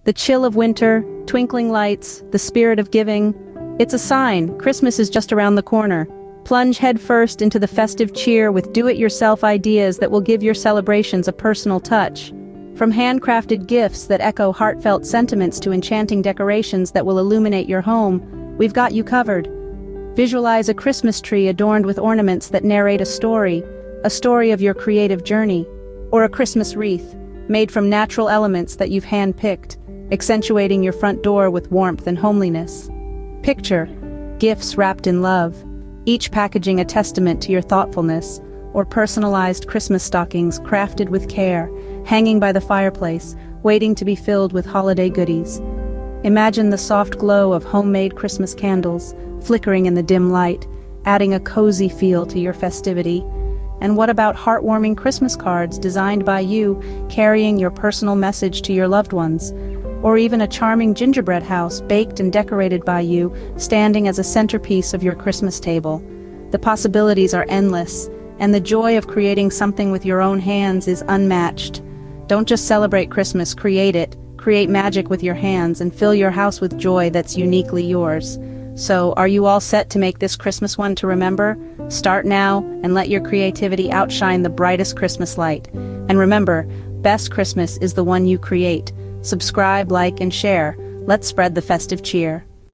The chill of winter, twinkling lights, the spirit of giving. It's a sign, Christmas is just around the corner. Plunge headfirst into the festive cheer with do-it-yourself ideas that will give your celebrations a personal touch. From handcrafted gifts that echo heartfelt sentiments to enchanting decorations that will illuminate your home, we've got you covered. Visualize a Christmas tree adorned with ornaments that narrate a story of your creative journey. Or a Christmas wreath, made from natural elements that you've hand-picked, accentuating your front door with warmth and homeliness. Picture gifts wrapped in love, each packaging a testament to your thoughtfulness, or personalized Christmas stockings crafted with care, hanging by the fireplace, waiting to be filled with holiday goodies. Imagine the soft glow of homemade Christmas candles, flickering in the dim light, adding a cozy feel to your festivity. And what about heartwarming Christmas cards designed by you, carrying your personal message to your loved ones? Or even a charming gingerbread house baked and decorated by you, standing as a centerpiece of your Christmas table. The possibilities are endless, and the joy of creating something with your own hands is unmatched. Don't just celebrate Christmas, create it. Create magic with your hands and fill your house with joy that's uniquely yours. So, are you all set to make this Christmas one to remember? Start now and let your creativity outshine the brightest Christmas light. And remember, best Christmas is the one you create. Subscribe, like, and share. Let's spread the festive cheer.